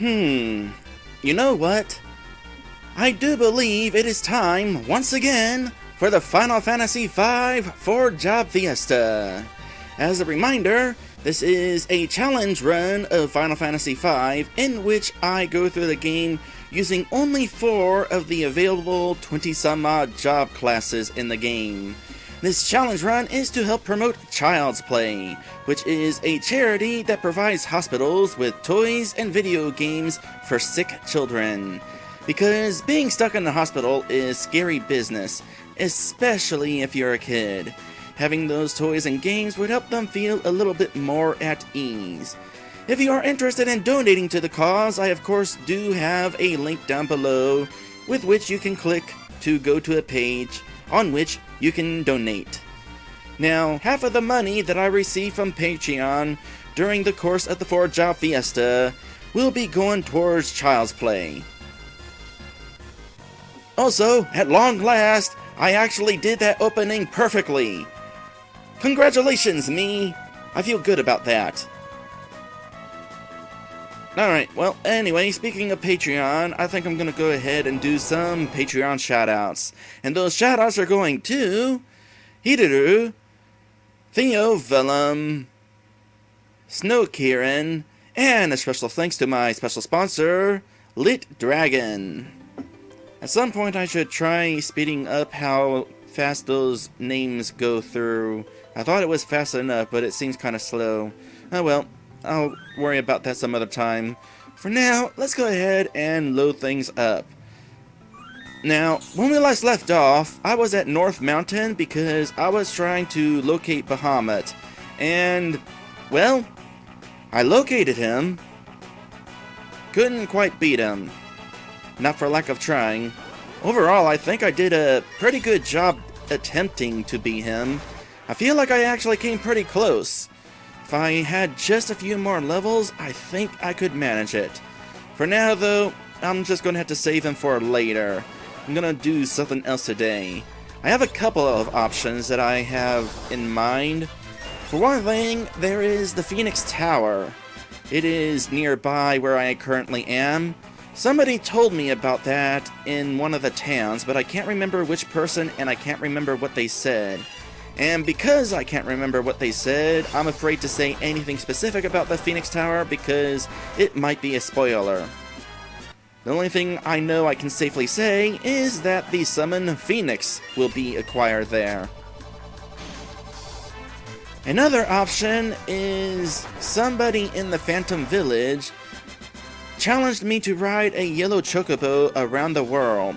You know what? I do believe it is time, once again, for the Final Fantasy V for Job Fiesta. As a reminder, this is a challenge run of Final Fantasy V in which I go through the game using only 4 of the available 20-some-odd job classes in the game. This challenge run is to help promote Child's Play, which is a charity that provides hospitals with toys and video games for sick children. Because being stuck in the hospital is scary business, especially if you're a kid. Having those toys and games would help them feel a little bit more at ease. If you are interested in donating to the cause, I of course do have a link down below with which you can click to go to a page on which you can donate. Now, half of the money that I receive from Patreon during the course of the 4 Job Fiesta will be going towards Child's Play. Also, at long last, I actually did that opening perfectly. Congratulations, me! I feel good about that. Alright, well, anyway, speaking of Patreon, I think I'm gonna go ahead and do some Patreon shoutouts. And those shoutouts are going to Ghido, Theo Vellum, Snow Kieran, and a special thanks to my special sponsor, Lit Dragon. At some point I should try speeding up how fast those names go through. I thought it was fast enough, but it seems kind of slow. Oh well, I'll worry about that some other time. For now, let's go ahead and load things up. Now, when we last left off, I was at North Mountain because I was trying to locate Bahamut. And, well, I located him. Couldn't quite beat him. Not for lack of trying. Overall, I think I did a pretty good job attempting to beat him. I feel like I actually came pretty close. If I had just a few more levels, I think I could manage it. For now, though, I'm just going to have to save him for later. I'm going to do something else today. I have a couple of options that I have in mind. For one thing, there is the Phoenix Tower. It is nearby where I currently am. Somebody told me about that in one of the towns, but I can't remember which person and I can't remember what they said. And because I can't remember what they said, I'm afraid to say anything specific about the Phoenix Tower because it might be a spoiler. The only thing I know I can safely say is that the summon Phoenix will be acquired there. Another option is somebody in the Phantom Village challenged me to ride a yellow chocobo around the world.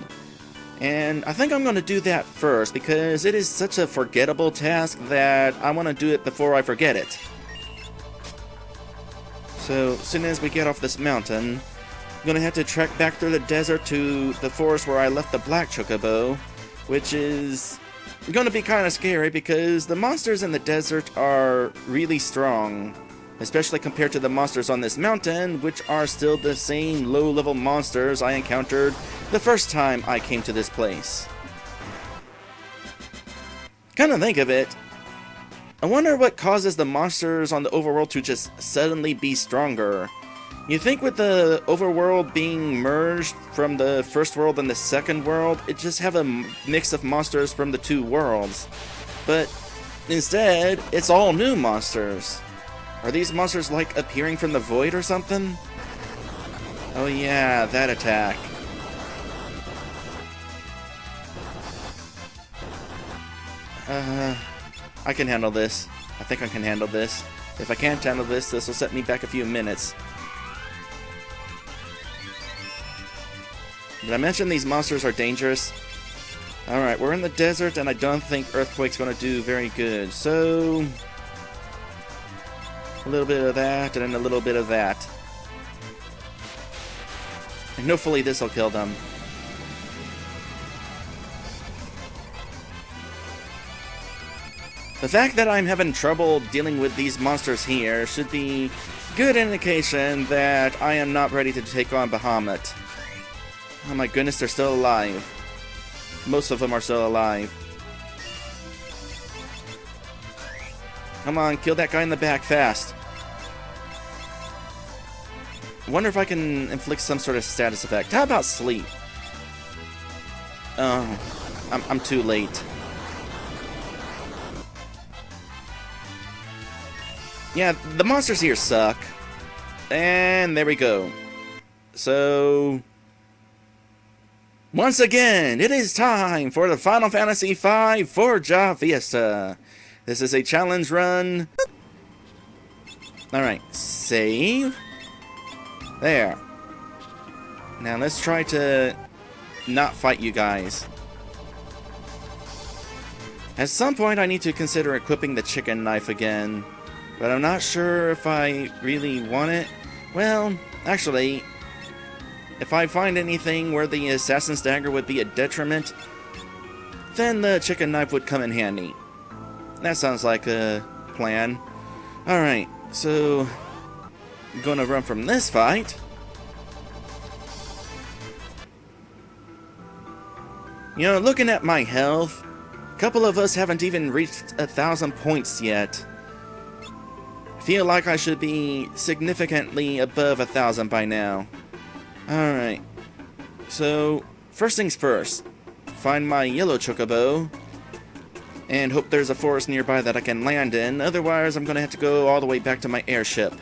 And I think I'm going to do that first because it is such a forgettable task that I want to do it before I forget it. So, as soon as we get off this mountain, I'm going to have to trek back through the desert to the forest where I left the black chocobo, which is going to be kind of scary because the monsters in the desert are really strong. Especially compared to the monsters on this mountain, which are still the same low-level monsters I encountered the first time I came to this place. Come to think of it, I wonder what causes the monsters on the overworld to just suddenly be stronger. You think with the overworld being merged from the first world and the second world, it just have a mix of monsters from the 2 worlds. But instead, it's all new monsters. Are these monsters like appearing from the void or something? Oh yeah, that attack. I can handle this. I think I can handle this. If I can't handle this, this will set me back a few minutes. Did I mention these monsters are dangerous? Alright, we're in the desert and I don't think Earthquake's gonna do very good, so a little bit of that, and then a little bit of that. And hopefully this will kill them. The fact that I'm having trouble dealing with these monsters here should be good indication that I am not ready to take on Bahamut. Oh my goodness, they're still alive. Most of them are still alive. Come on, kill that guy in the back fast. Wonder if I can inflict some sort of status effect. How about sleep? Oh, I'm too late. Yeah, the monsters here suck. And there we go. So, once again, it is time for the Final Fantasy V for Job Fiesta. This is a challenge run. Alright, save. There. Now let's try to not fight you guys. At some point I need to consider equipping the chicken knife again, but I'm not sure if I really want it. Well, actually, if I find anything where the assassin's dagger would be a detriment, then the chicken knife would come in handy. That sounds like a plan. Alright, so I'm gonna run from this fight. You know, looking at my health, a couple of us haven't even reached 1,000 points yet. Feel like I should be significantly above 1,000 by now. Alright, so first things first, find my yellow chocobo and hope there's a forest nearby that I can land in. Otherwise, I'm gonna have to go all the way back to my airship.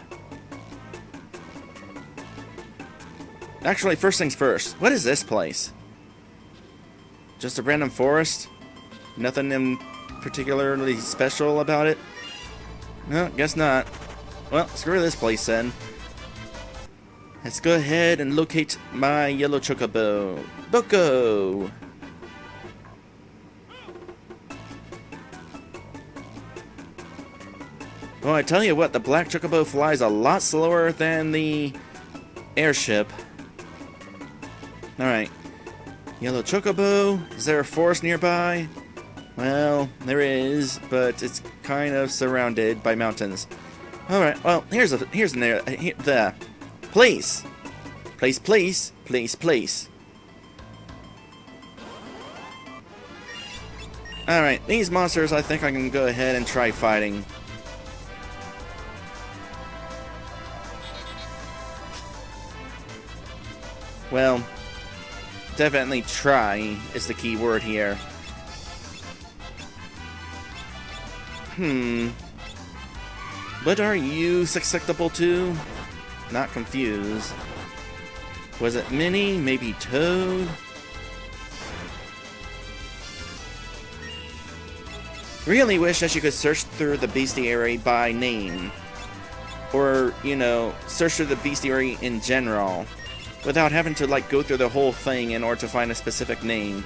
Actually, first things first, what is this place? Just a random forest? Nothing in particularly special about it? No, guess not. Well, screw this place then. Let's go ahead and locate my yellow chocobo. Boko! Well, I tell you what, the black chocobo flies a lot slower than the airship. Alright. Yellow chocobo. Is there a forest nearby? Well, there is, but it's kind of surrounded by mountains. Alright, well, here's the place. Place. Alright, these monsters I think I can go ahead and try fighting. Well, definitely try is the key word here. What are you susceptible to? Not confused. Was it Minnie? Maybe Toad? Really wish that you could search through the bestiary by name. Or, you know, search through the bestiary in general. Without having to, like, go through the whole thing in order to find a specific name.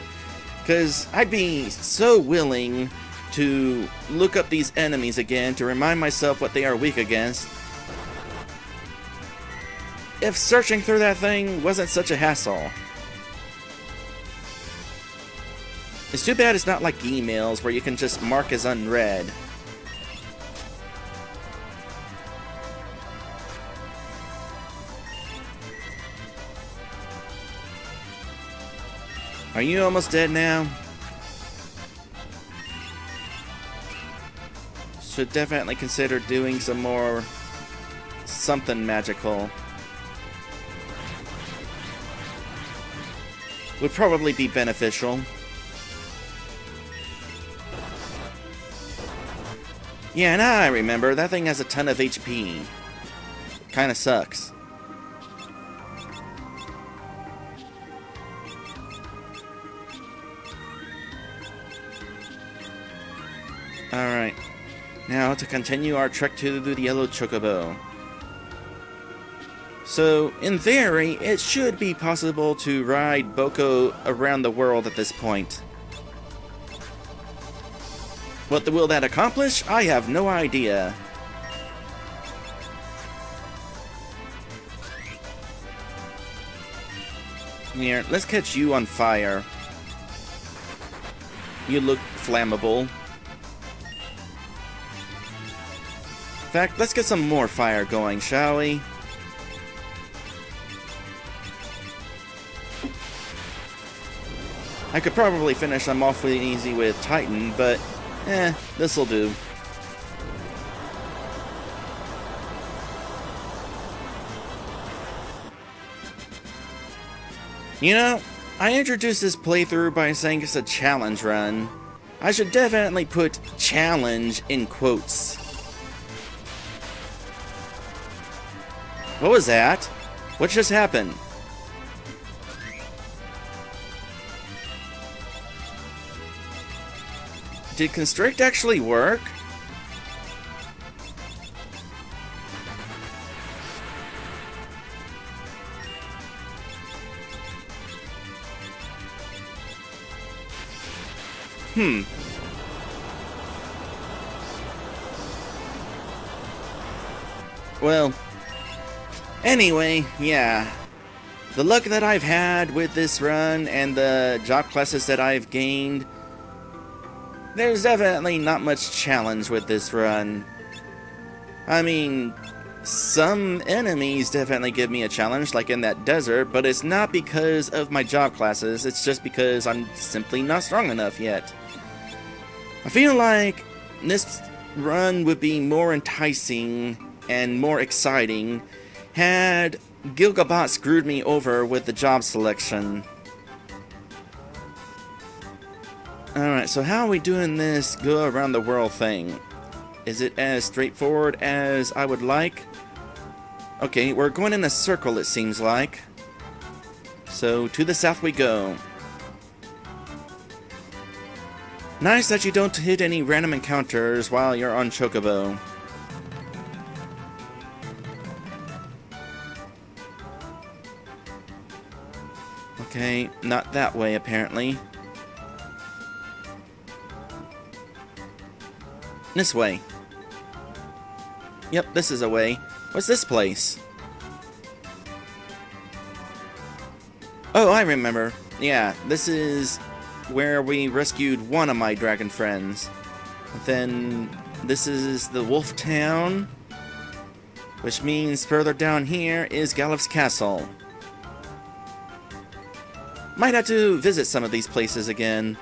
Because I'd be so willing to look up these enemies again to remind myself what they are weak against. If searching through that thing wasn't such a hassle. It's too bad it's not like emails where you can just mark as unread. Are you almost dead now? Should definitely consider doing some more something magical. Would probably be beneficial. Yeah, now I remember, that thing has a ton of HP. Kinda sucks. Alright. Now to continue our trek to the Yellow Chocobo. So, in theory, it should be possible to ride Boko around the world at this point. What will that accomplish? I have no idea. Here, let's catch you on fire. You look flammable. In fact, let's get some more fire going, shall we? I could probably finish them awfully easy with Titan, but this'll do. You know, I introduced this playthrough by saying it's a challenge run. I should definitely put challenge in quotes. What was that? What just happened? Did Constrict actually work? Well, anyway, yeah. The luck that I've had with this run and the job classes that I've gained, there's definitely not much challenge with this run. I mean, some enemies definitely give me a challenge, like in that desert, but it's not because of my job classes, it's just because I'm simply not strong enough yet. I feel like this run would be more enticing and more exciting had Gilgabot screwed me over with the job selection. Alright, so how are we doing this go around the world thing? Is it as straightforward as I would like? Okay, we're going in a circle, it seems like. So, to the south we go. Nice that you don't hit any random encounters while you're on Chocobo. Okay, not that way apparently. This way. Yep, this is a way. What's this place? Oh, I remember. Yeah, this is where we rescued one of my dragon friends. Then this is the Wolf Town, which means further down here is Gallif's Castle. Might have to visit some of these places again.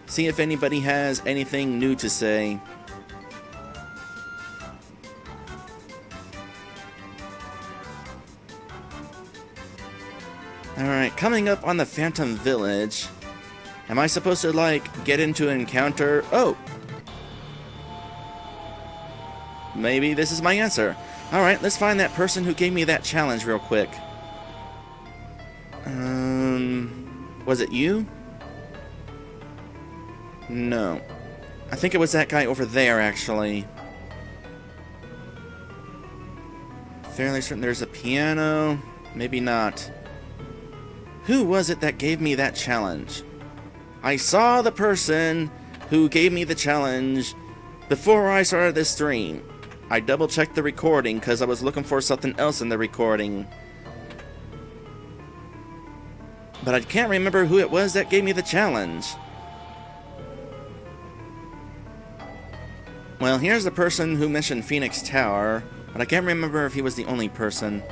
See if anybody has anything new to say. Alright, coming up on the Phantom Village. Am I supposed to, like, get into an encounter? Oh! Maybe this is my answer. Alright, let's find that person who gave me that challenge real quick. Was it you? No. I think it was that guy over there, actually. Fairly certain there's a piano. Maybe not. Who was it that gave me that challenge? I saw the person who gave me the challenge before I started this stream. I double-checked the recording because I was looking for something else in the recording. But I can't remember who it was that gave me the challenge. Well, here's the person who mentioned Phoenix Tower, but I can't remember if he was the only person.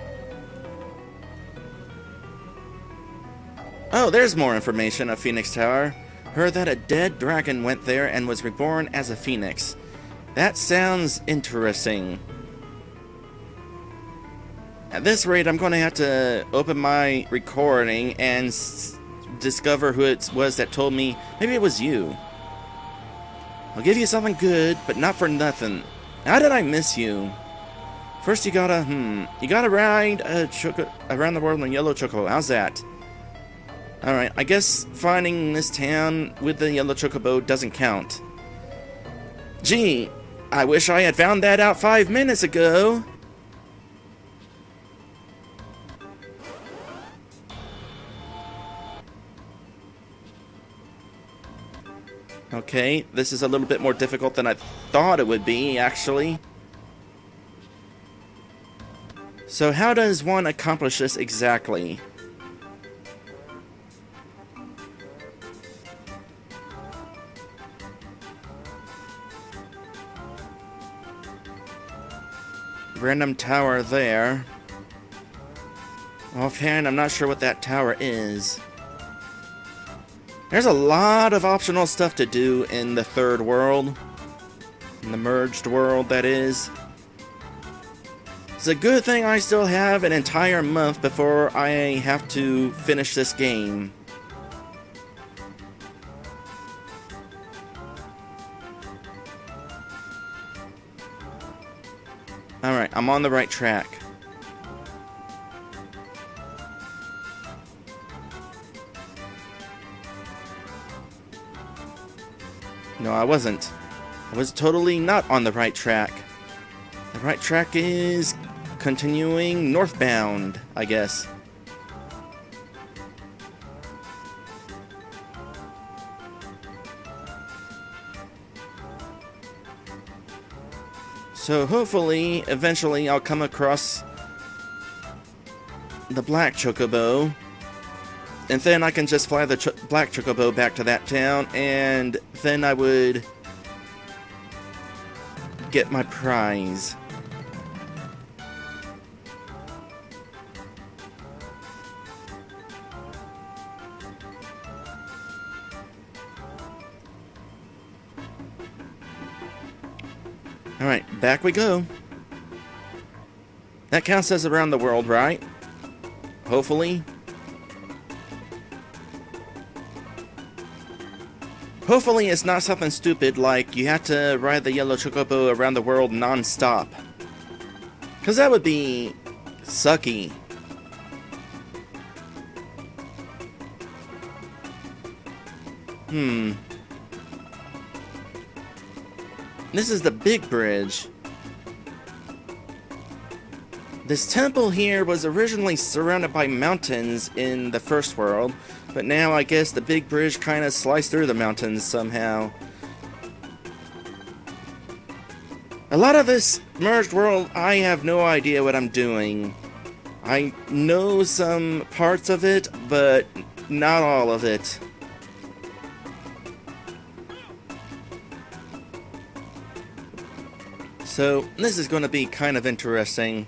Oh, there's more information of Phoenix Tower. Heard that a dead dragon went there and was reborn as a phoenix. That sounds interesting. At this rate, I'm going to have to open my recording and discover who it was that told me. Maybe it was you. I'll give you something good, but not for nothing. How did I miss you? First you gotta ride around the world in a yellow chocobo. How's that? Alright, I guess finding this town with the yellow chocobo doesn't count. Gee, I wish I had found that out 5 minutes ago. Okay, this is a little bit more difficult than I thought it would be, actually. So how does one accomplish this exactly? Random tower there. Offhand, I'm not sure what that tower is. There's a lot of optional stuff to do in the third world. In the merged world, that is. It's a good thing I still have an entire month before I have to finish this game. Alright, I'm on the right track. No, I wasn't. I was totally not on the right track. The right track is continuing northbound, I guess. So hopefully, eventually, I'll come across the black chocobo. And then I can just fly the black chocobo back to that town, and then I would get my prize. Alright, back we go. That counts as around the world, right? Hopefully. Hopefully it's not something stupid like you have to ride the yellow chocobo around the world non-stop. Because that would be sucky. This is the big bridge. This temple here was originally surrounded by mountains in the first world, but now I guess the big bridge kind of sliced through the mountains somehow. A lot of this merged world, I have no idea what I'm doing. I know some parts of it, but not all of it. So, this is going to be kind of interesting.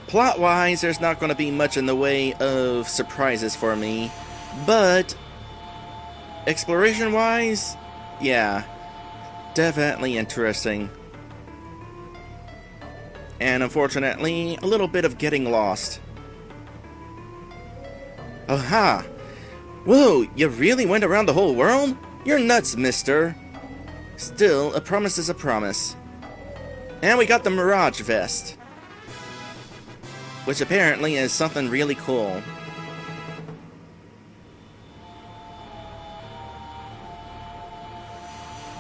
Plot-wise, there's not going to be much in the way of surprises for me, but exploration-wise, yeah, definitely interesting. And unfortunately, a little bit of getting lost. Aha! Whoa, you really went around the whole world? You're nuts, mister. Still, a promise is a promise. And we got the Mirage Vest, which apparently is something really cool.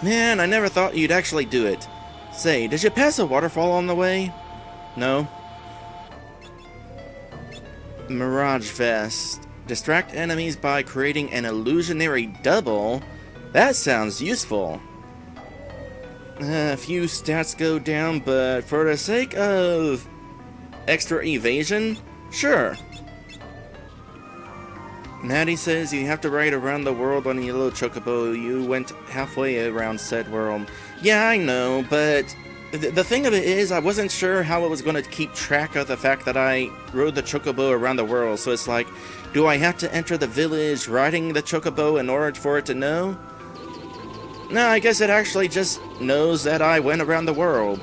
Man, I never thought you'd actually do it. Say, did you pass a waterfall on the way? No? Mirage Vest. Distract enemies by creating an illusionary double? That sounds useful. A few stats go down, but for the sake of extra evasion? Sure. Natty says you have to ride around the world on a yellow chocobo. You went halfway around said world. Yeah, I know, but the thing of it is I wasn't sure how I was going to keep track of the fact that I rode the chocobo around the world. So it's like, do I have to enter the village riding the chocobo in order for it to know? No, I guess it actually just knows that I went around the world.